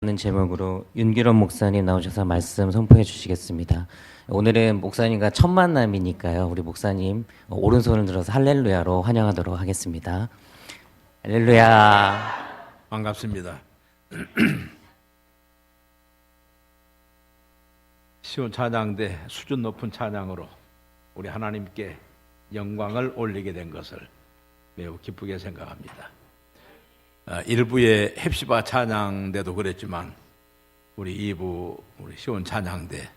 는 제목으로 윤기론 목사님 나오셔서 말씀 선포해 주시겠습니다. 오늘은 목사님과 첫 만남이니까요. 우리 목사님 오른손을 들어서 할렐루야로 환영하도록 하겠습니다. 할렐루야. 반갑습니다. 시온 찬양대 수준 높은 찬양으로 우리 하나님께 영광을 올리게 된 것을 매우 기쁘게 생각합니다. 일부의 헵시바 찬양대도 그랬지만 우리 2부 우리 시온 찬양대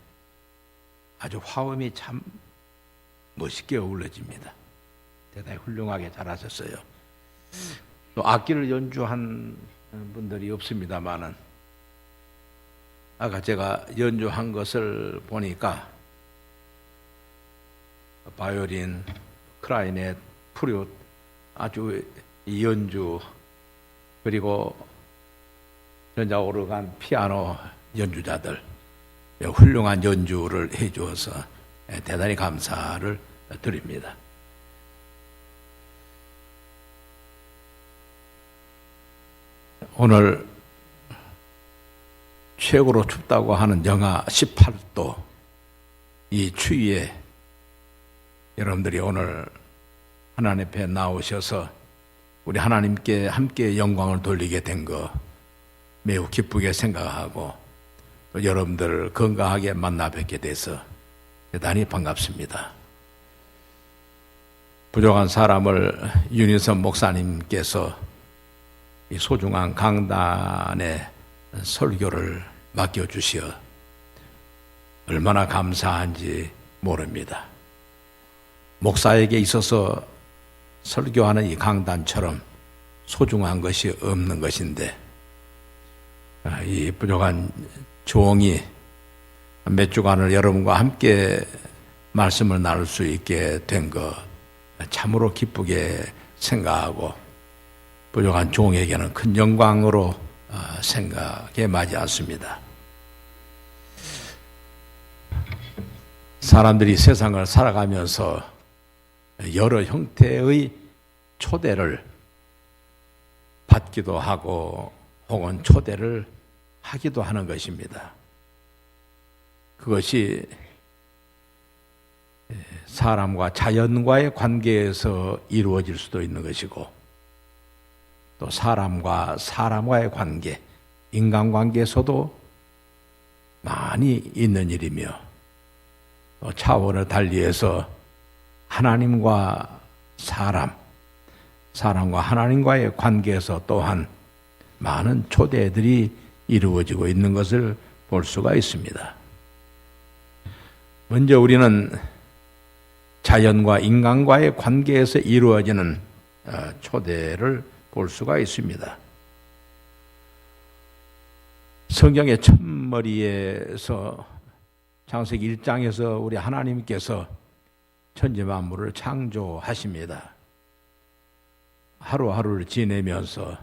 아주 화음이 참 멋있게 어우러집니다. 대단히 훌륭하게 잘하셨어요. 또 악기를 연주한 분들이 없습니다만은 아까 제가 연주한 것을 보니까 바이올린, 클라리넷, 플룻 아주 이 연주 그리고 전자 오르간, 피아노 연주자들 훌륭한 연주를 해주어서 대단히 감사를 드립니다. 오늘 최고로 춥다고 하는 영하 18도 이 추위에 여러분들이 오늘 하나님 앞에 나오셔서 우리 하나님께 함께 영광을 돌리게 된 거 매우 기쁘게 생각하고 또 여러분들 건강하게 만나 뵙게 돼서 대단히 반갑습니다. 부족한 사람을 윤희선 목사님께서 이 소중한 강단의 설교를 맡겨주시어 얼마나 감사한지 모릅니다. 목사에게 있어서 설교하는 이 강단처럼 소중한 것이 없는 것인데 이 부족한 종이 몇 주간을 여러분과 함께 말씀을 나눌 수 있게 된 것 참으로 기쁘게 생각하고 부족한 종에게는 큰 영광으로 생각해 마지 않습니다. 사람들이 세상을 살아가면서 여러 형태의 초대를 받기도 하고 혹은 초대를 하기도 하는 것입니다. 그것이 사람과 자연과의 관계에서 이루어질 수도 있는 것이고 또 사람과 사람과의 관계, 인간관계에서도 많이 있는 일이며 또 차원을 달리해서 하나님과 사람과 하나님과의 관계에서 또한 많은 초대들이 이루어지고 있는 것을 볼 수가 있습니다. 먼저 우리는 자연과 인간과의 관계에서 이루어지는 초대를 볼 수가 있습니다. 성경의 첫머리에서 창세기 1장에서 우리 하나님께서 천지 만물을 창조하십니다. 하루하루를 지내면서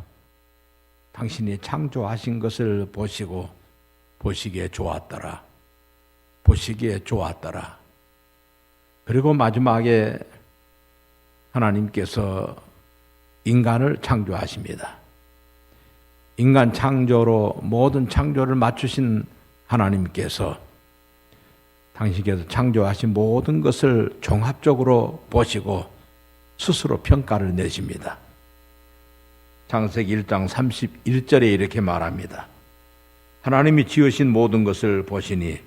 당신이 창조하신 것을 보시고 보시기에 좋았더라. 보시기에 좋았더라. 그리고 마지막에 하나님께서 인간을 창조하십니다. 인간 창조로 모든 창조를 맞추신 하나님께서 당신께서 창조하신 모든 것을 종합적으로 보시고 스스로 평가를 내십니다. 창세기 1장 31절에 이렇게 말합니다. 하나님이 지으신 모든 것을 보시니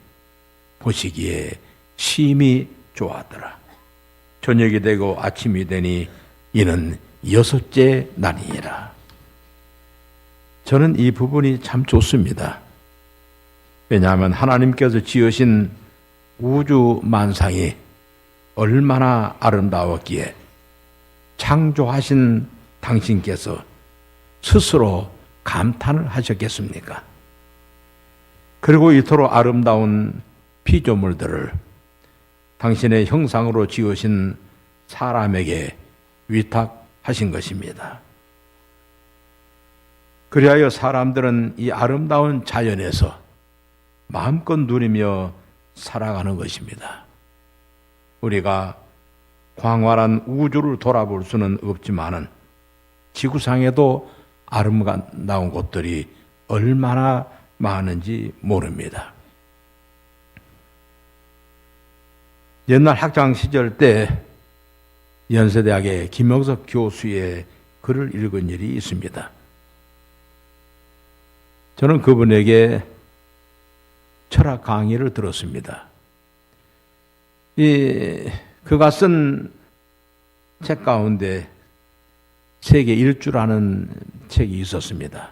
보시기에 심히 좋았더라. 저녁이 되고 아침이 되니 이는 6째 날이니라. 저는 이 부분이 참 좋습니다. 왜냐하면 하나님께서 지으신 우주 만상이 얼마나 아름다웠기에 창조하신 당신께서 스스로 감탄을 하셨겠습니까? 그리고 이토록 아름다운 피조물들을 당신의 형상으로 지으신 사람에게 위탁하신 것입니다. 그리하여 사람들은 이 아름다운 자연에서 마음껏 누리며 살아가는 것입니다. 우리가 광활한 우주를 돌아볼 수는 없지만은 지구상에도 아름다운 곳들이 얼마나 많은지 모릅니다. 옛날 학창 시절 때 연세대학의 김영석 교수의 글을 읽은 일이 있습니다. 저는 그분에게 철학 강의를 들었습니다. 그가 쓴 책 가운데 세계 일주라는 책이 있었습니다.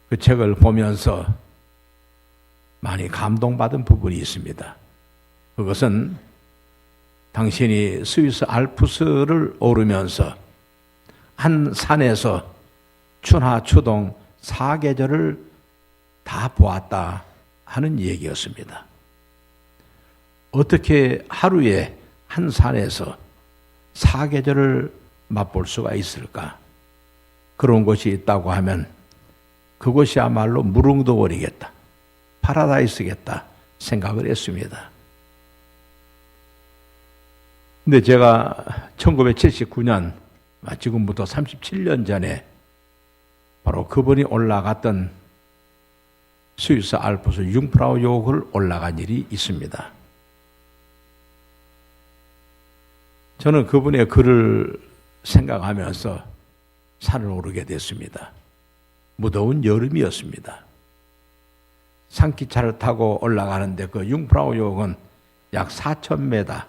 그 책을 보면서 많이 감동받은 부분이 있습니다. 그것은 당신이 스위스 알프스를 오르면서 한 산에서春夏 秋冬 4계절을 다 보았다 하는 얘기였습니다. 어떻게 하루에 한 산에서 4계절을 맛볼 수가 있을까? 그런 곳이 있다고 하면 그곳이야말로 무릉도원이겠다, 파라다이스겠다 생각을 했습니다. 근데 제가 1979년, 지금부터 37년 전에 바로 그분이 올라갔던 스위스 알프스 융프라우 요크를 올라간 일이 있습니다. 저는 그분의 글을 생각하면서 산을 오르게 됐습니다. 무더운 여름이었습니다. 산기차를 타고 올라가는데 그 융프라우 요크는 약 4,000m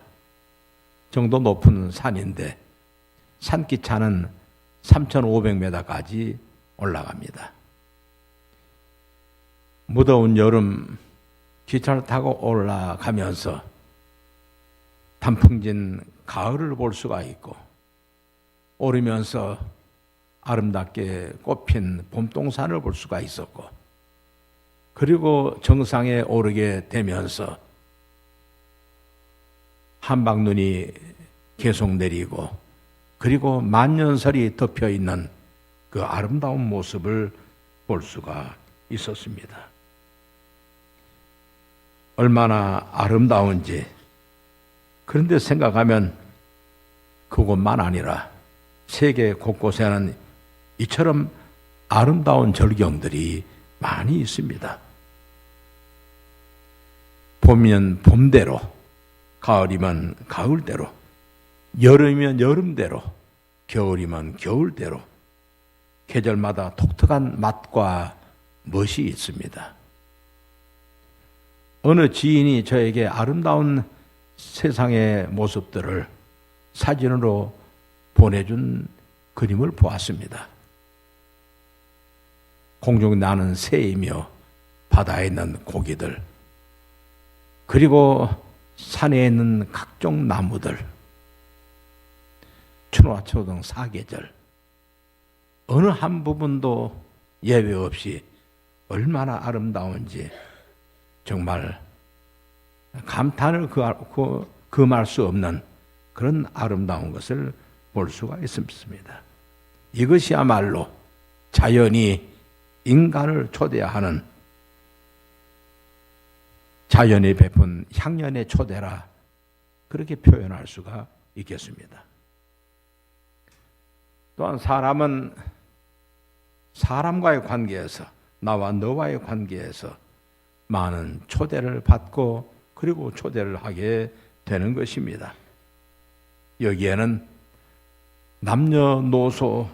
정도 높은 산인데 산기차는 3,500m까지 올라갑니다. 무더운 여름 기차를 타고 올라가면서 단풍진 가을을 볼 수가 있고 오르면서 아름답게 꽃핀 봄동산을 볼 수가 있었고 그리고 정상에 오르게 되면서 한방눈이 계속 내리고 그리고 만년설이 덮여있는 그 아름다운 모습을 볼 수가 있었습니다. 얼마나 아름다운지. 그런데 생각하면 그것만 아니라 세계 곳곳에는 이처럼 아름다운 절경들이 많이 있습니다. 봄이면 봄대로, 가을이면 가을대로, 여름이면 여름대로, 겨울이면 겨울대로 계절마다 독특한 맛과 멋이 있습니다. 어느 지인이 저에게 아름다운 세상의 모습들을 사진으로 보내준 그림을 보았습니다. 공중에 나는 새이며 바다에 있는 고기들, 그리고 산에 있는 각종 나무들,春夏 秋冬 4계절, 어느 한 부분도 예외 없이 얼마나 아름다운지 정말 감탄을 금할 수 없는 그런 아름다운 것을 볼 수가 있습니다. 이것이야말로 자연이 인간을 초대하는, 자연이 베푼 향연의 초대라, 그렇게 표현할 수가 있겠습니다. 또한 사람은 사람과의 관계에서, 나와 너와의 관계에서 많은 초대를 받고 그리고 초대를 하게 되는 것입니다. 여기에는 남녀노소,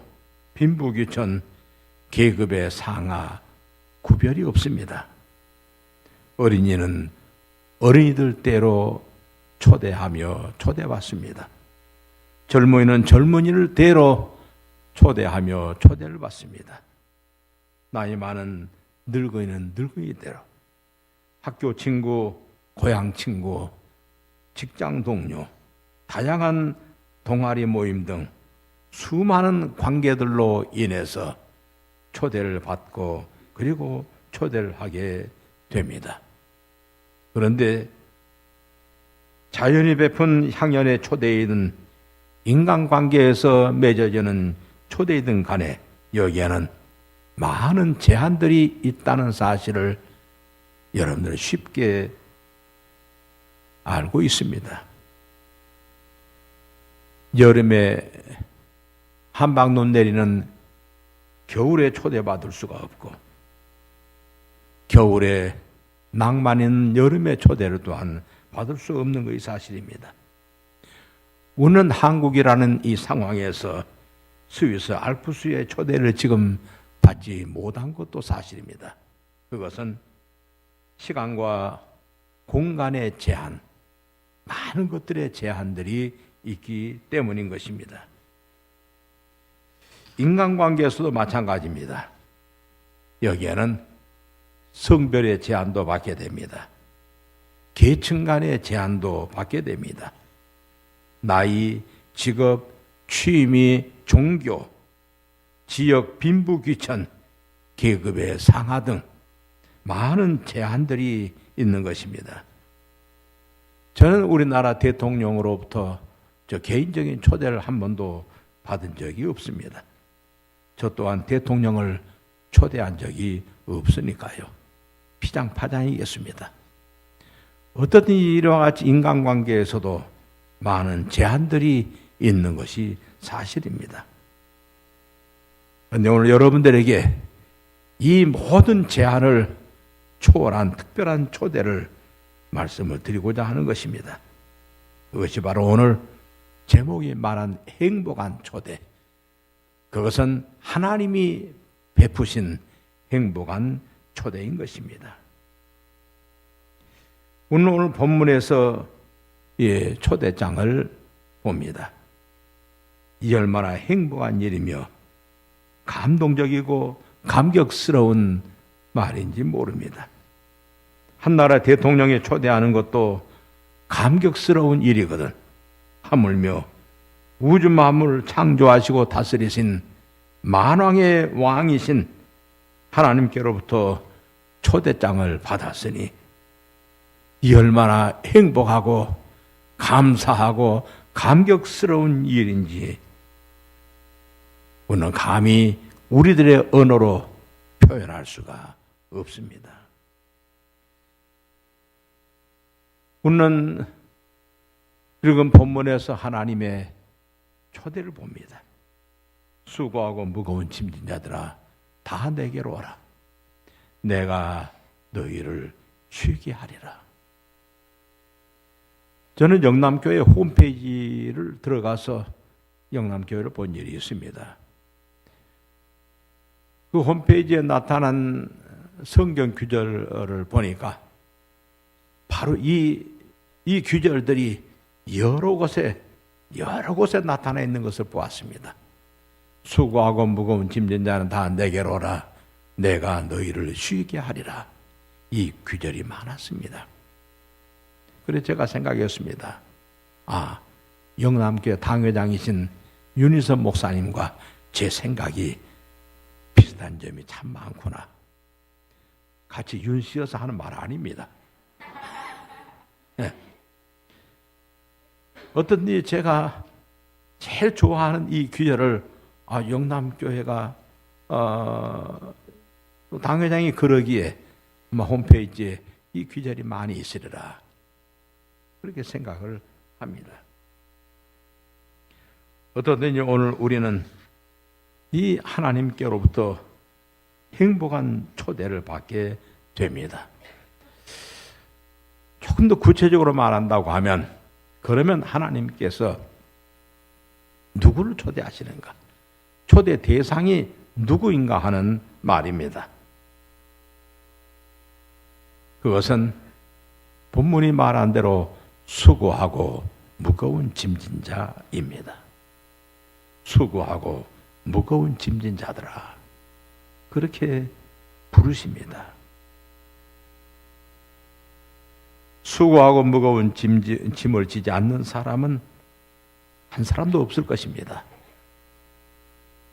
빈부귀천, 계급의 상하 구별이 없습니다. 어린이는 어린이들 때로 초대하며 초대받습니다. 젊은이는 젊은이를 때로 초대하며 초대를 받습니다. 나이 많은 늙은이는 늙은이대로, 학교 친구, 고향 친구, 직장 동료, 다양한 동아리 모임 등 수많은 관계들로 인해서 초대를 받고 그리고 초대를 하게 됩니다. 그런데 자연이 베푼 향연의 초대이든 인간관계에서 맺어지는 초대이든 간에 여기에는 많은 제한들이 있다는 사실을 여러분들은 쉽게 알고 있습니다. 여름에 한방눈 내리는 겨울에 초대받을 수가 없고, 겨울에 낭만 있는 여름의 초대를 또한 받을 수 없는 것이 사실입니다. 우리는 한국이라는 이 상황에서 스위스 알프스의 초대를 지금 받지 못한 것도 사실입니다. 그것은 시간과 공간의 제한, 많은 것들의 제한들이 있기 때문인 것입니다. 인간관계에서도 마찬가지입니다. 여기에는 성별의 제한도 받게 됩니다. 계층 간의 제한도 받게 됩니다. 나이, 직업, 취미, 종교, 지역 빈부귀천, 계급의 상하 등 많은 제한들이 있는 것입니다. 저는 우리나라 대통령으로부터 저 개인적인 초대를 한 번도 받은 적이 없습니다. 저 또한 대통령을 초대한 적이 없으니까요. 피장파장이겠습니다. 어떻든지 이와 같이 인간관계에서도 많은 제한들이 있는 것이 사실입니다. 그런데 오늘 여러분들에게 이 모든 제한을 초월한 특별한 초대를 말씀을 드리고자 하는 것입니다. 그것이 바로 오늘 제목이 말한 행복한 초대. 그것은 하나님이 베푸신 행복한 초대인 것입니다. 오늘 본문에서 초대장을 봅니다. 이 얼마나 행복한 일이며 감동적이고 감격스러운 말인지 모릅니다. 한 나라 대통령이 초대하는 것도 감격스러운 일이거든. 하물며 우주 만물을 창조하시고 다스리신 만왕의 왕이신 하나님께로부터 초대장을 받았으니 이 얼마나 행복하고 감사하고 감격스러운 일인지 우리는 감히 우리들의 언어로 표현할 수가 없습니다. 우리는 읽은 본문에서 하나님의 초대를 봅니다. 수고하고 무거운 짐진 자들아 다 내게로 오라. 내가 너희를 쉬게 하리라. 저는 영남교회 홈페이지를 들어가서 영남교회를 본 일이 있습니다. 그 홈페이지에 나타난 성경 구절을 보니까 바로 이 구절들이 여러 곳에 나타나 있는 것을 보았습니다. 수고하고 무거운 짐진 자는 다 내게로 오라. 내가 너희를 쉬게 하리라. 이 구절이 많았습니다. 그래서 제가 생각했습니다. 영남교회 당회장이신 윤희선 목사님과 제 생각이 비슷한 점이 참 많구나. 같이 윤씨여서 하는 말 아닙니다. 네. 어떤지 제가 제일 좋아하는 이 구절을 영남교회가 당회장이 그러기에 홈페이지에 이 구절이 많이 있으리라 그렇게 생각을 합니다. 어떻든지 오늘 우리는 이 하나님께로부터 행복한 초대를 받게 됩니다. 조금 더 구체적으로 말한다고 하면 그러면 하나님께서 누구를 초대하시는가? 초대 대상이 누구인가 하는 말입니다. 그것은 본문이 말한 대로 수고하고 무거운 짐진 자입니다. 수고하고 무거운 짐진 자들아 그렇게 부르십니다. 수고하고 무거운 짐을 지지 않는 사람은 한 사람도 없을 것입니다.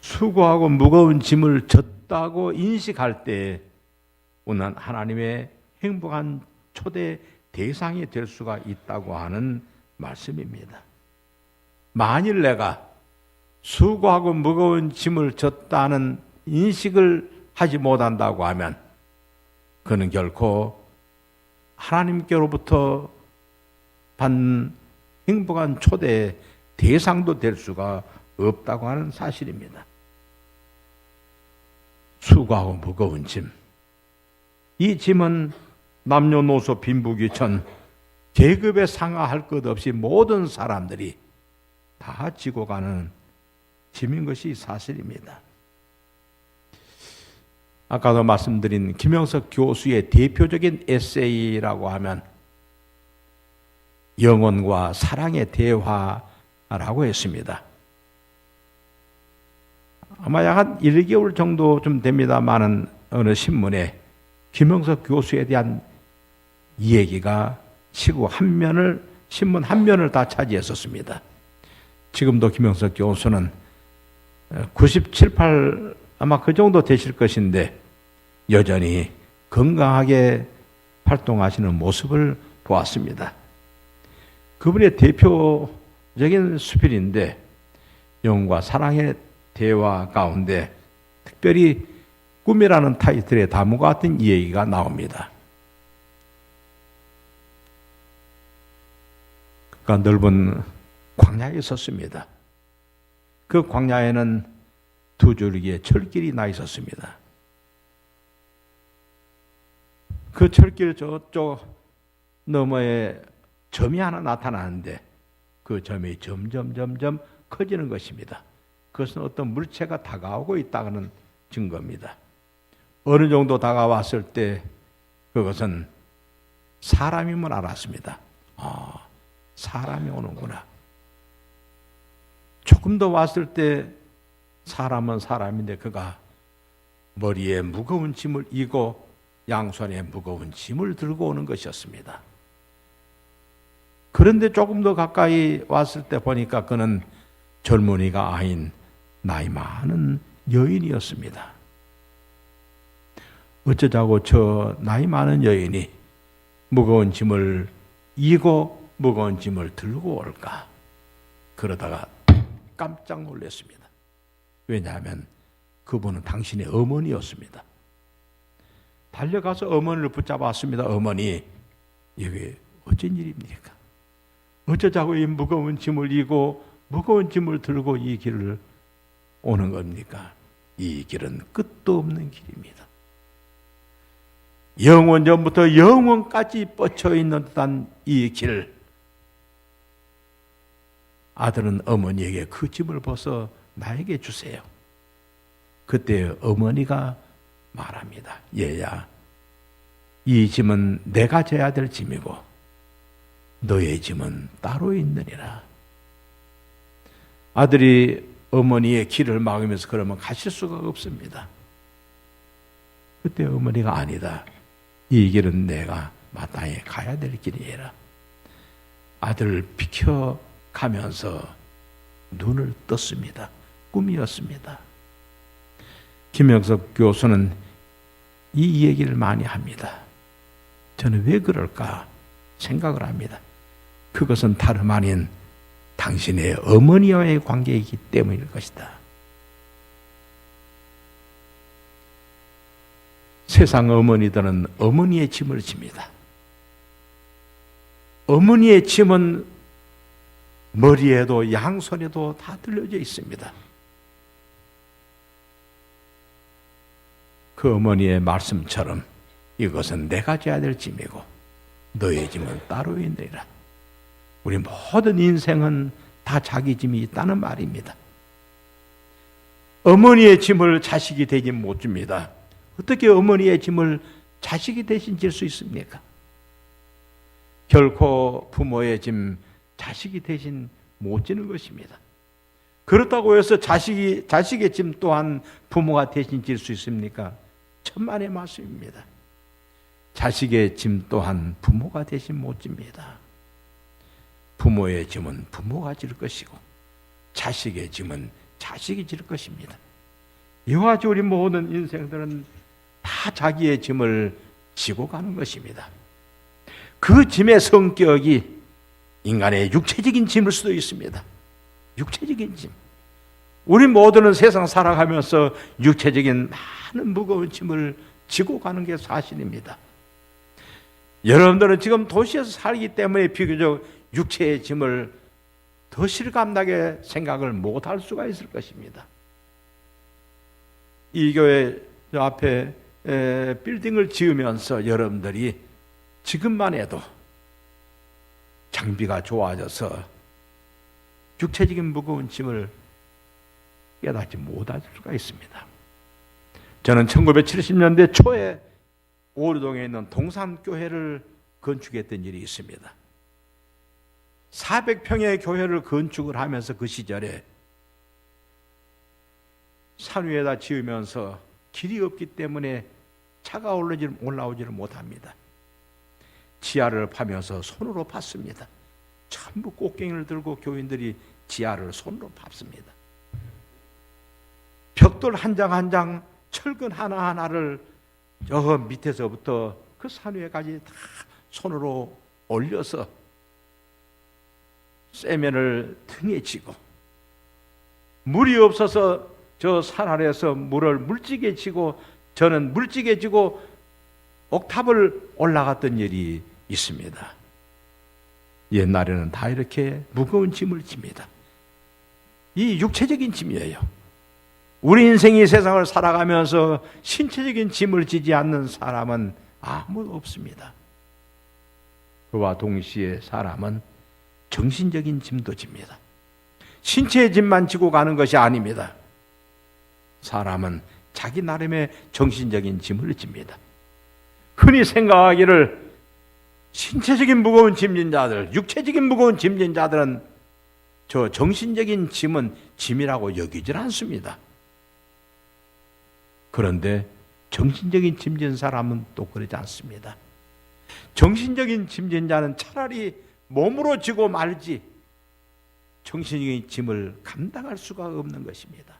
수고하고 무거운 짐을 졌다고 인식할 때 우리는 하나님의 행복한 초대 대상이 될 수가 있다고 하는 말씀입니다. 만일 내가 수고하고 무거운 짐을 졌다는 인식을 하지 못한다고 하면 그는 결코 하나님께로부터 받는 행복한 초대의 대상도 될 수가 없다고 하는 사실입니다. 수고하고 무거운 짐. 이 짐은 남녀노소 빈부귀천 계급에 상하할 것 없이 모든 사람들이 다 지고 가는 짐인 것이 사실입니다. 아까도 말씀드린 김영석 교수의 대표적인 에세이라고 하면 영혼과 사랑의 대화라고 했습니다. 아마 약 한 1개월 정도 좀 됩니다만은 어느 신문에 김영석 교수에 대한 이야기가 신문 한 면을 다 차지했었습니다. 지금도 김영석 교수는 97, 8 아마 그 정도 되실 것인데 여전히 건강하게 활동하시는 모습을 보았습니다. 그분의 대표적인 수필인데 영혼과 사랑의 대화 가운데 특별히 꿈이라는 타이틀의 다음과 같은 이야기가 나옵니다. 그가 넓은 광야에 있었습니다. 그 광야에는 두 줄기의 철길이 나 있었습니다. 그 철길 저쪽 너머에 점이 하나 나타나는데 그 점이 점점 커지는 것입니다. 그것은 어떤 물체가 다가오고 있다는 증거입니다. 어느 정도 다가왔을 때 그것은 사람임을 알았습니다. 사람이 오는구나. 조금 더 왔을 때 사람은 사람인데 그가 머리에 무거운 짐을 이고 양손에 무거운 짐을 들고 오는 것이었습니다. 그런데 조금 더 가까이 왔을 때 보니까 그는 젊은이가 아닌 나이 많은 여인이었습니다. 어쩌자고 저 나이 많은 여인이 무거운 짐을 이고 무거운 짐을 들고 올까? 그러다가 깜짝 놀랐습니다. 왜냐하면 그분은 당신의 어머니였습니다. 달려가서 어머니를 붙잡았습니다. 어머니, 이게 어쩐 일입니까? 어쩌자고 이 무거운 짐을 이고 무거운 짐을 들고 이 길을 오는 겁니까? 이 길은 끝도 없는 길입니다. 영원 전부터 영원까지 뻗쳐 있는 듯한 이 길. 아들은 어머니에게 그 짐을 벗어 나에게 주세요. 그때 어머니가 말합니다. 얘야, 이 짐은 내가 져야 될 짐이고 너의 짐은 따로 있느니라. 아들이 어머니의 길을 막으면서 그러면 가실 수가 없습니다. 그때 어머니가 아니다. 이 길은 내가 마땅히 가야 될 길이라. 아들을 비켜가면서 눈을 떴습니다. 꿈이었습니다. 김영석 교수는 이 얘기를 많이 합니다. 저는 왜 그럴까 생각을 합니다. 그것은 다름 아닌 당신의 어머니와의 관계이기 때문일 것이다. 세상 어머니들은 어머니의 짐을 집니다. 어머니의 짐은 머리에도 양손에도 다 들려져 있습니다. 그 어머니의 말씀처럼 이것은 내가 져야 될 짐이고 너의 짐은 따로 있느니라. 우리 모든 인생은 다 자기 짐이 있다는 말입니다. 어머니의 짐을 자식이 대신 못 줍니다. 어떻게 어머니의 짐을 자식이 대신 질 수 있습니까? 결코 부모의 짐 자식이 대신 못 지는 것입니다. 그렇다고 해서 자식의 짐 또한 부모가 대신 질 수 있습니까? 천만의 말씀입니다. 자식의 짐 또한 부모가 대신 못 집니다. 부모의 짐은 부모가 질 것이고 자식의 짐은 자식이 질 것입니다. 이와 같이 우리 모든 인생들은 다 자기의 짐을 지고 가는 것입니다. 그 짐의 성격이 인간의 육체적인 짐일 수도 있습니다. 육체적인 짐. 우리 모두는 세상 살아가면서 육체적인 많은 무거운 짐을 지고 가는 게 사실입니다. 여러분들은 지금 도시에서 살기 때문에 비교적 육체의 짐을 더 실감나게 생각을 못할 수가 있을 것입니다. 이 교회 앞에 빌딩을 지으면서 여러분들이 지금만 해도 장비가 좋아져서 육체적인 무거운 짐을 깨닫지 못할 수가 있습니다. 저는 1970년대 초에 오류동에 있는 동산교회를 건축했던 일이 있습니다. 400평의 교회를 건축을 하면서 그 시절에 산 위에다 지으면서 길이 없기 때문에 차가 올라오지를 못합니다. 지하를 파면서 손으로 팠습니다. 전부 꽃갱이를 들고 교인들이 지하를 손으로 팠습니다. 벽돌 한 장 한 장, 철근 하나하나를 저 밑에서부터 그 산 위에까지 다 손으로 올려서 쇠면을 등에 지고, 물이 없어서 저 산 아래에서 물을 물찌개 지고, 저는 물찌개 지고 옥탑을 올라갔던 일이 있습니다. 옛날에는 다 이렇게 무거운 짐을 집니다. 이 육체적인 짐이에요. 우리 인생이 세상을 살아가면서 신체적인 짐을 지지 않는 사람은 아무도 없습니다. 그와 동시에 사람은 정신적인 짐도 집니다. 신체의 짐만 지고 가는 것이 아닙니다. 사람은 자기 나름의 정신적인 짐을 집니다. 흔히 생각하기를 신체적인 무거운 짐진 자들, 육체적인 무거운 짐진 자들은 저 정신적인 짐은 짐이라고 여기질 않습니다. 그런데 정신적인 짐진 사람은 또 그러지 않습니다. 정신적인 짐진 자는 차라리 몸으로 지고 말지 정신적인 짐을 감당할 수가 없는 것입니다.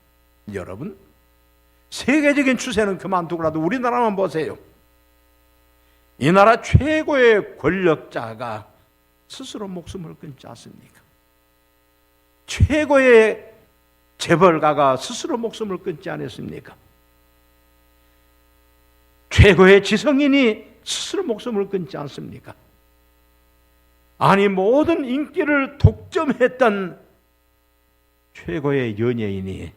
여러분, 세계적인 추세는 그만두고라도 우리나라만 보세요. 이 나라 최고의 권력자가 스스로 목숨을 끊지 않습니까? 최고의 재벌가가 스스로 목숨을 끊지 않았습니까? 최고의 지성인이 스스로 목숨을 끊지 않습니까? 아니, 모든 인기를 독점했던 최고의 연예인이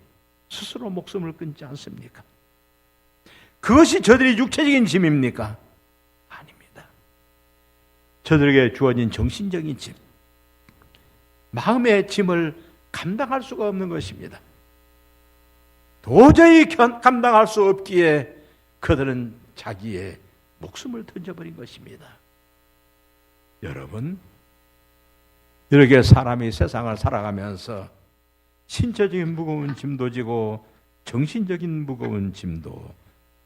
스스로 목숨을 끊지 않습니까? 그것이 저들이 육체적인 짐입니까? 아닙니다. 저들에게 주어진 정신적인 짐, 마음의 짐을 감당할 수가 없는 것입니다. 도저히 감당할 수 없기에 그들은 자기의 목숨을 던져버린 것입니다. 여러분, 이렇게 사람이 세상을 살아가면서 신체적인 무거운 짐도 지고 정신적인 무거운 짐도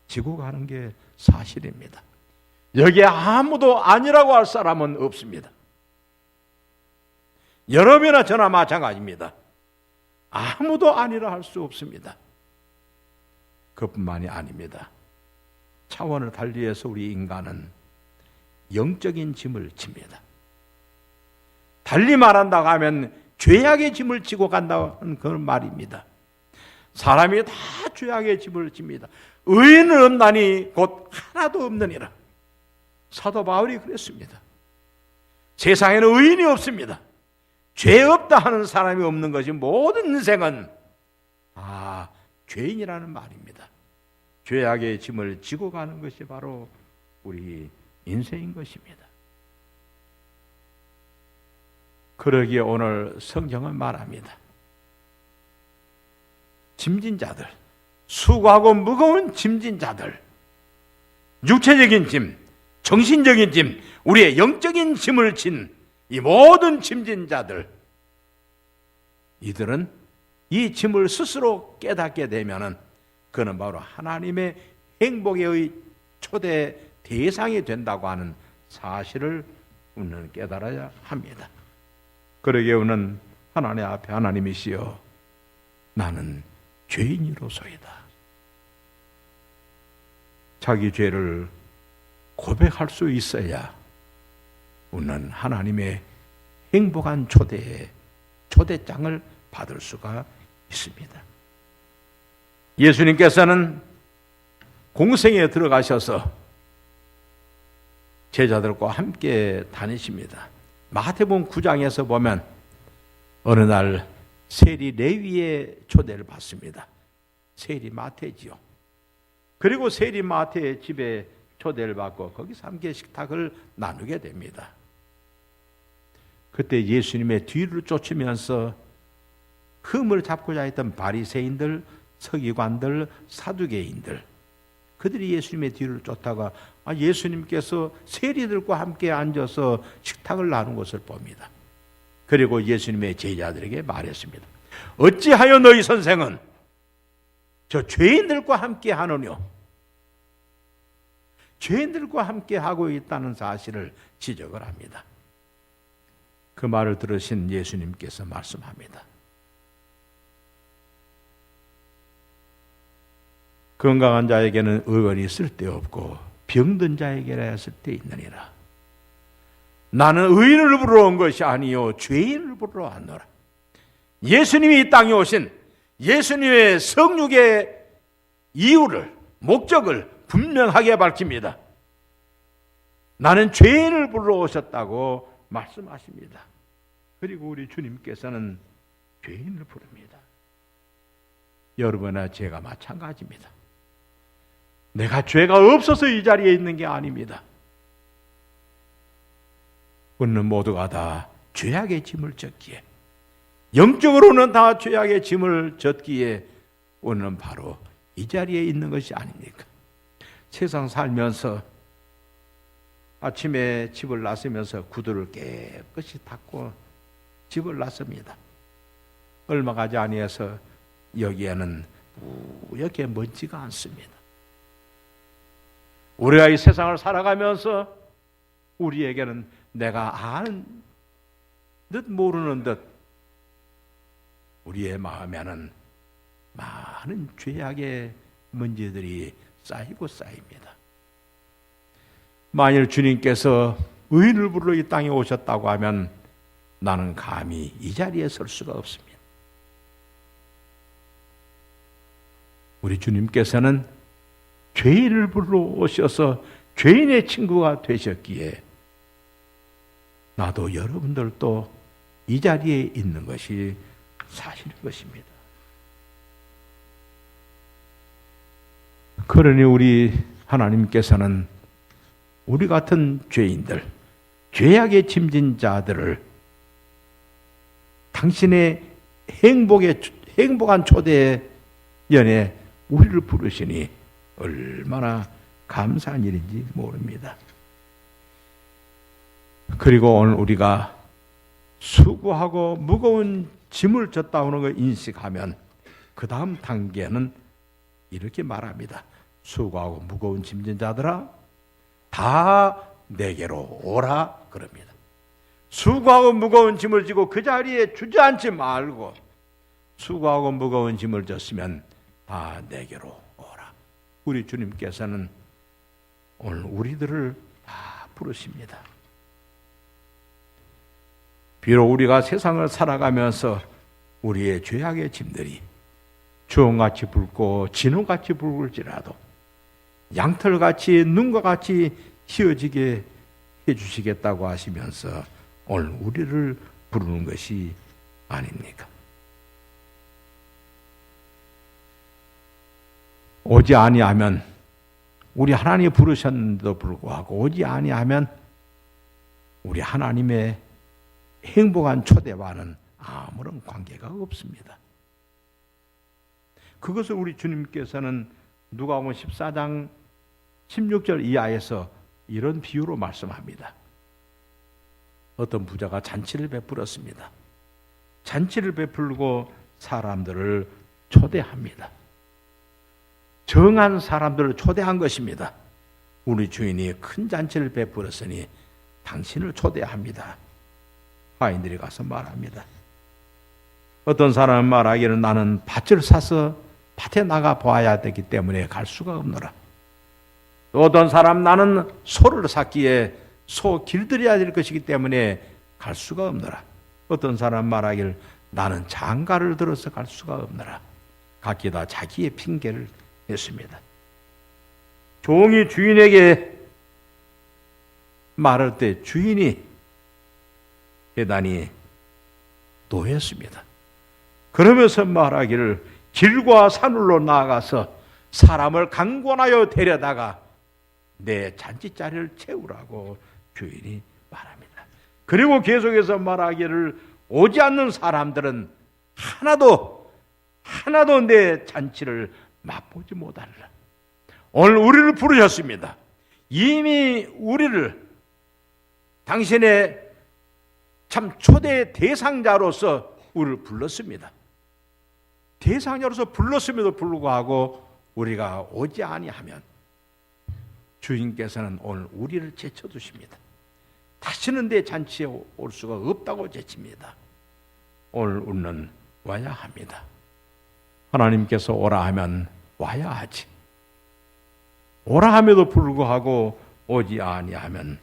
지고 가는 게 사실입니다. 여기에 아무도 아니라고 할 사람은 없습니다. 여러분이나 저나 마찬가지입니다. 아무도 아니라 할 수 없습니다. 그뿐만이 아닙니다. 차원을 달리해서 우리 인간은 영적인 짐을 집니다. 달리 말한다고 하면 죄악의 짐을 지고 간다는 그런 말입니다. 사람이 다 죄악의 짐을 집니다. 의인은 없나니 곧 하나도 없느니라. 사도 바울이 그랬습니다. 세상에는 의인이 없습니다. 죄 없다 하는 사람이 없는 것이 모든 인생은 다 죄인이라는 말입니다. 죄악의 짐을 지고 가는 것이 바로 우리 인생인 것입니다. 그러기에 오늘 성경은 말합니다. 짐진 자들, 수고하고 무거운 짐진 자들, 육체적인 짐, 정신적인 짐, 우리의 영적인 짐을 진 이 모든 짐진 자들, 이들은 이 짐을 스스로 깨닫게 되면은 그는 바로 하나님의 행복의 초대 대상이 된다고 하는 사실을 우리는 깨달아야 합니다. 그러기에 우리는 하나님 앞에 하나님이시여 나는 죄인이로소이다. 자기 죄를 고백할 수 있어야 우리는 하나님의 행복한 초대장을 받을 수가 있습니다. 예수님께서는 공생에 들어가셔서 제자들과 함께 다니십니다. 마태복음 9장에서 보면 어느 날 세리 레위의 초대를 받습니다. 세리 마태지요. 그리고 세리마태의 집에 초대를 받고 거기서 함께 식탁을 나누게 됩니다. 그때 예수님의 뒤를 쫓으면서 흠을 잡고자 했던 바리새인들, 서기관들, 사두개인들, 그들이 예수님의 뒤를 쫓다가 예수님께서 세리들과 함께 앉아서 식탁을 나눈 것을 봅니다. 그리고 예수님의 제자들에게 말했습니다. 어찌하여 너희 선생은 저 죄인들과 함께 하느뇨? 죄인들과 함께 하고 있다는 사실을 지적을 합니다. 그 말을 들으신 예수님께서 말씀합니다. 건강한 자에게는 의원이 쓸데없고 병든 자에게나 쓸데있느니라. 나는 의인을 부르러 온 것이 아니요 죄인을 부르러 왔노라. 예수님이 이 땅에 오신 예수님의 성육의 이유를, 목적을 분명하게 밝힙니다. 나는 죄인을 부르러 오셨다고 말씀하십니다. 그리고 우리 주님께서는 죄인을 부릅니다. 여러분과 제가 마찬가지입니다. 내가 죄가 없어서 이 자리에 있는 게 아닙니다. 우리는 모두가 다 죄악의 짐을 졌기에, 영적으로는 다 죄악의 짐을 졌기에 우리는 바로 이 자리에 있는 것이 아닙니까? 세상 살면서 아침에 집을 나서면서 구두를 깨끗이 닦고 집을 나섭니다. 얼마 가지 아니해서 여기에는 뿌옇게 먼지가 않습니다. 우리가 이 세상을 살아가면서 우리에게는 내가 아는 듯 모르는 듯 우리의 마음에는 많은 죄악의 먼지들이 쌓이고 쌓입니다. 만일 주님께서 의인을 부르러 이 땅에 오셨다고 하면 나는 감히 이 자리에 설 수가 없습니다. 우리 주님께서는 죄인을 부르러 오셔서 죄인의 친구가 되셨기에 나도 여러분들도 이 자리에 있는 것이 사실인 것입니다. 그러니 우리 하나님께서는 우리 같은 죄인들, 죄악에 짐진 자들을 당신의 행복한 초대에 연에 우리를 부르시니 얼마나 감사한 일인지 모릅니다. 그리고 오늘 우리가 수고하고 무거운 짐을 졌다 오는 걸 인식하면 그 다음 단계는 이렇게 말합니다. 수고하고 무거운 짐진 자들아 다 내게로 오라 그럽니다. 수고하고 무거운 짐을 지고 그 자리에 주저앉지 말고 수고하고 무거운 짐을 졌으면 다 내게로 오라. 우리 주님께서는 오늘 우리들을 다 부르십니다. 비록 우리가 세상을 살아가면서 우리의 죄악의 짐들이 주홍같이 붉고 진홍같이 붉을지라도 양털같이 눈과 같이 휘어지게 해주시겠다고 하시면서 오늘 우리를 부르는 것이 아닙니까? 오지 아니하면 우리 하나님이 부르셨는데도 불구하고 오지 아니하면 우리 하나님의 행복한 초대와는 아무런 관계가 없습니다. 그것을 우리 주님께서는 누가복음 14장 16절 이하에서 이런 비유로 말씀합니다. 어떤 부자가 잔치를 베풀었습니다. 잔치를 베풀고 사람들을 초대합니다. 정한 사람들을 초대한 것입니다. 우리 주인이 큰 잔치를 베풀었으니 당신을 초대합니다. 하인들이 가서 말합니다. 어떤 사람은 말하기를 나는 밭을 사서 밭에 나가 보아야 되기 때문에 갈 수가 없노라. 또 어떤 사람 나는 소를 샀기에 소 길들여야 될 것이기 때문에 갈 수가 없노라. 어떤 사람 말하기를 나는 장가를 들어서 갈 수가 없노라. 각기 다 자기의 핑계를 했습니다. 종이 주인에게 말할 때 주인이 대단히 노했습니다. 그러면서 말하기를 길과 산울로 나아가서 사람을 강권하여 데려다가 내 잔치자리를 채우라고 주인이 말합니다. 그리고 계속해서 말하기를 오지 않는 사람들은 하나도 내 잔치를 맛보지 못하리라. 오늘 우리를 부르셨습니다. 이미 우리를 당신의 참 초대 대상자로서 우리를 불렀습니다. 대상자로서 불렀음에도 불구하고 우리가 오지 아니하면 주인께서는 오늘 우리를 제쳐두십니다. 다시는 내 잔치에 올 수가 없다고 제칩니다. 오늘 우리는 와야 합니다. 하나님께서 오라 하면 와야 하지. 오라 함에도 불구하고 오지 아니하면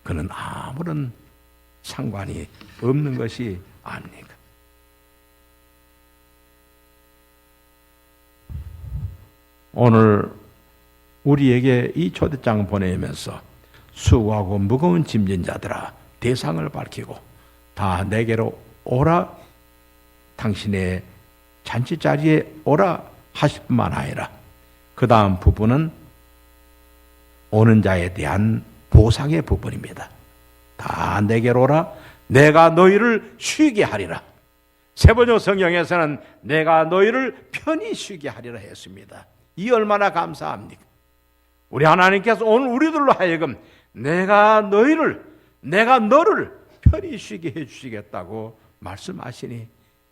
그는 아무런 상관이 없는 것이 아닙니까? 오늘 우리에게 이 초대장을 보내면서 수고하고 무거운 짐진 자들아 대상을 밝히고 다 내게로 오라, 당신의 잔치자리에 오라 하실 뿐만 아니라 그 다음 부분은 오는 자에 대한 보상의 부분입니다. 다 내게로 오라, 내가 너희를 쉬게 하리라. 세번역 성경에서는 내가 너희를 편히 쉬게 하리라 했습니다. 이 얼마나 감사합니까? 우리 하나님께서 오늘 우리들로 하여금 내가 너를 편히 쉬게 해주시겠다고 말씀하시니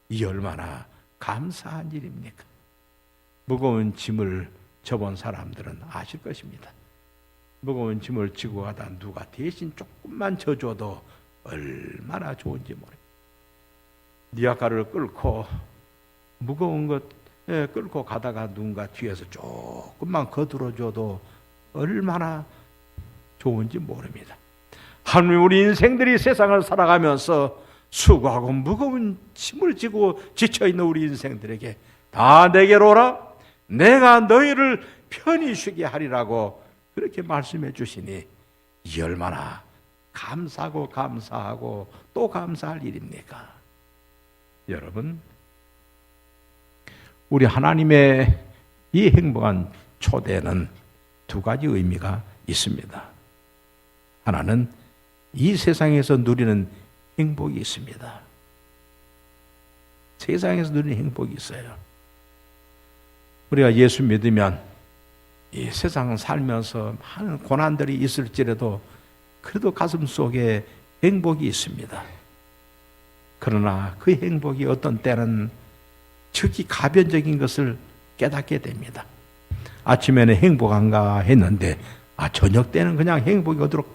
이 얼마나 감사한 일입니까? 무거운 짐을 져본 사람들은 아실 것입니다. 무거운 짐을 지고 가다 누가 대신 조금만 져줘도 얼마나 좋은지 모릅니다. 니아가를 끌고 무거운 것 끌고 가다가 누군가 뒤에서 조금만 거들어줘도 얼마나 좋은지 모릅니다. 하나님, 우리 인생들이 세상을 살아가면서 수고하고 무거운 짐을 지고 지쳐있는 우리 인생들에게 다 내게로 오라, 내가 너희를 편히 쉬게 하리라고 그렇게 말씀해 주시니 이 얼마나 감사하고 또 감사할 일입니까? 여러분, 우리 하나님의 이 행복한 초대는 두 가지 의미가 있습니다. 하나는 이 세상에서 누리는 행복이 있습니다. 세상에서 누리는 행복이 있어요. 우리가 예수 믿으면 이 세상 살면서 많은 고난들이 있을지라도 그래도 가슴 속에 행복이 있습니다. 그러나 그 행복이 어떤 때는 특히 가변적인 것을 깨닫게 됩니다. 아침에는 행복한가 했는데 저녁 때는 그냥 행복이 어디로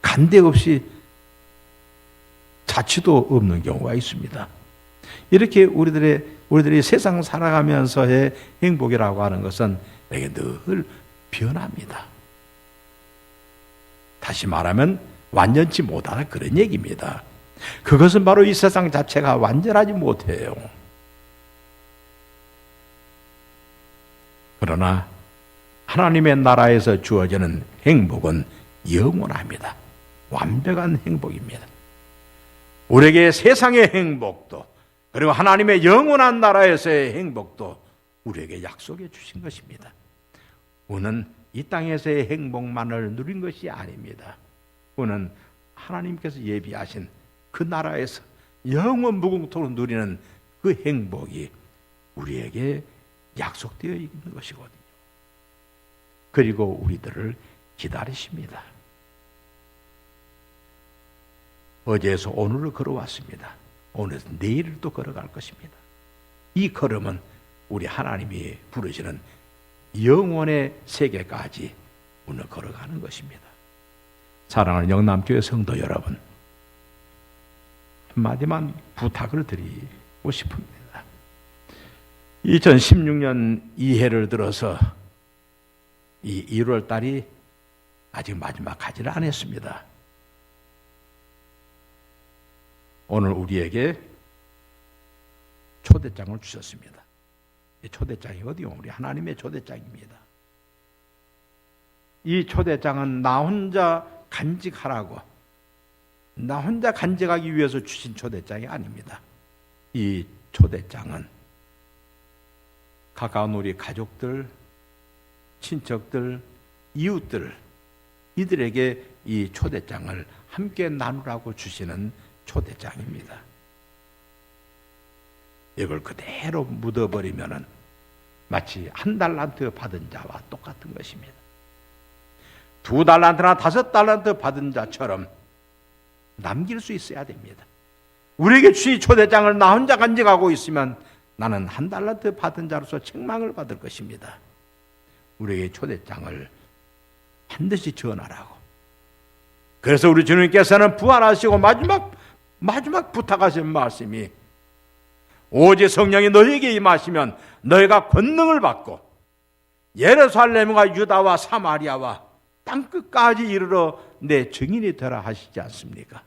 간데없이 자취도 없는 경우가 있습니다. 이렇게 우리들이 세상 살아가면서의 행복이라고 하는 것은 내게 늘 변합니다. 다시 말하면 완전치 못하다 그런 얘기입니다. 그것은 바로 이 세상 자체가 완전하지 못해요. 그러나 하나님의 나라에서 주어지는 행복은 영원합니다. 완벽한 행복입니다. 우리에게 세상의 행복도 그리고 하나님의 영원한 나라에서의 행복도 우리에게 약속해 주신 것입니다. 우리는 이 땅에서의 행복만을 누린 것이 아닙니다. 우리는 하나님께서 예비하신 그 나라에서 영원 무궁토록 누리는 그 행복이 우리에게 약속되어 있는 것이거든요. 그리고 우리들을 기다리십니다. 어제에서 오늘을 걸어왔습니다. 오늘에서 내일을 또 걸어갈 것입니다. 이 걸음은 우리 하나님이 부르시는 영원의 세계까지 오늘 걸어가는 것입니다. 사랑하는 영남교회 성도 여러분, 한마디만 부탁을 드리고 싶습니다. 2016년 이해를 들어서 이 1월 달이 아직 마지막하지는 않았습니다. 오늘 우리에게 초대장을 주셨습니다. 이 초대장이 어디요? 우리 하나님의 초대장입니다. 이 초대장은 나 혼자 간직하라고, 나 혼자 간직하기 위해서 주신 초대장이 아닙니다. 이 초대장은 가까운 우리 가족들, 친척들, 이웃들, 이들에게 이 초대장을 함께 나누라고 주시는 초대장입니다. 이걸 그대로 묻어버리면은 마치 1달란트 받은 자와 똑같은 것입니다. 2달란트나 5달란트 받은 자처럼 남길 수 있어야 됩니다. 우리에게 주신 초대장을 나 혼자 간직하고 있으면 나는 1달란트 받은 자로서 책망을 받을 것입니다. 우리에게 초대장을 반드시 전하라고. 그래서 우리 주님께서는 부활하시고 마지막 부탁하신 말씀이 오직 성령이 너희에게 임하시면 너희가 권능을 받고 예루살렘과 유다와 사마리아와 땅끝까지 이르러 내 증인이 되라 하시지 않습니까?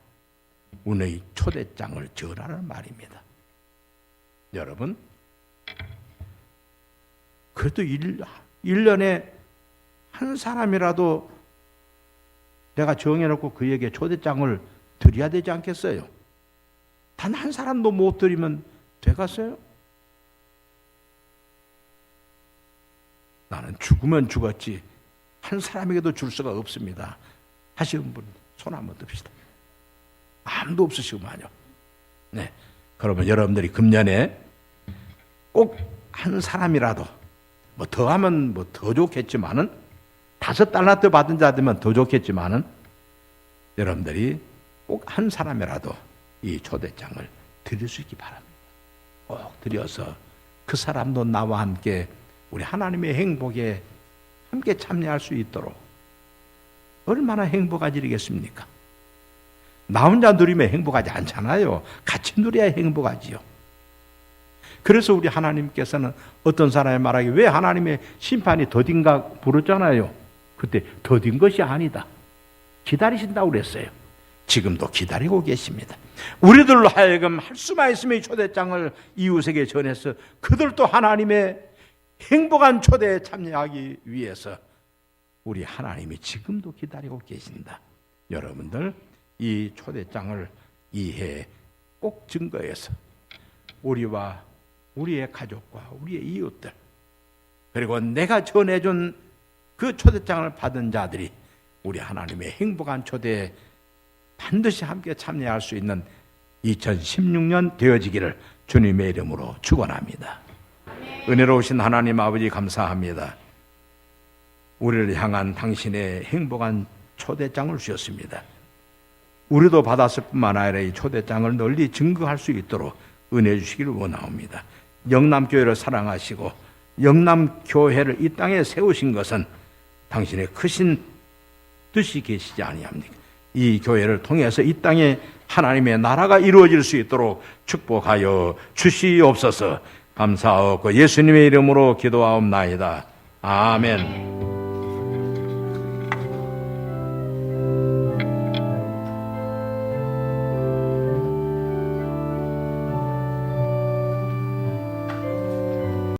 오늘 초대장을 전하는 말입니다. 여러분, 그래도 1년에 한 사람이라도 내가 정해놓고 그에게 초대장을 드려야 되지 않겠어요? 단 한 사람도 못 드리면 되겠어요? 나는 죽으면 죽었지 한 사람에게도 줄 수가 없습니다. 하시는 분 손 한번 듭시다. 아무도 없으시구만요. 네, 그러면 여러분들이 금년에 꼭 한 사람이라도 뭐 더하면 뭐 더 좋겠지만은 5달란트 받은 자들면 더 좋겠지만은 여러분들이 꼭 한 사람이라도 이 초대장을 드릴 수 있기 바랍니다. 꼭 드려서 그 사람도 나와 함께 우리 하나님의 행복에 함께 참여할 수 있도록 얼마나 행복하지 일이겠습니까? 나 혼자 누리면 행복하지 않잖아요. 같이 누려야 행복하지요. 그래서 우리 하나님께서는 어떤 사람이 말하기 왜 하나님의 심판이 더딘가 부르잖아요. 그때 더딘 것이 아니다. 기다리신다고 그랬어요. 지금도 기다리고 계십니다. 우리들로 하여금 할 수만 있으면 이 초대장을 이웃에게 전해서 그들도 하나님의 행복한 초대에 참여하기 위해서 우리 하나님이 지금도 기다리고 계신다. 여러분들 이 초대장을 이해 꼭 증거해서 우리와 우리의 가족과 우리의 이웃들 그리고 내가 전해준 그 초대장을 받은 자들이 우리 하나님의 행복한 초대에 반드시 함께 참여할 수 있는 2016년 되어지기를 주님의 이름으로 축원합니다. 은혜로우신 하나님 아버지 감사합니다. 우리를 향한 당신의 행복한 초대장을 주셨습니다. 우리도 받았을 뿐만 아니라 이 초대장을 널리 증거할 수 있도록 은혜 주시기를 원하옵니다. 영남교회를 사랑하시고 영남교회를 이 땅에 세우신 것은 당신의 크신 뜻이 계시지 아니합니까? 이 교회를 통해서 이 땅에 하나님의 나라가 이루어질 수 있도록 축복하여 주시옵소서. 감사하고 예수님의 이름으로 기도하옵나이다. 아멘.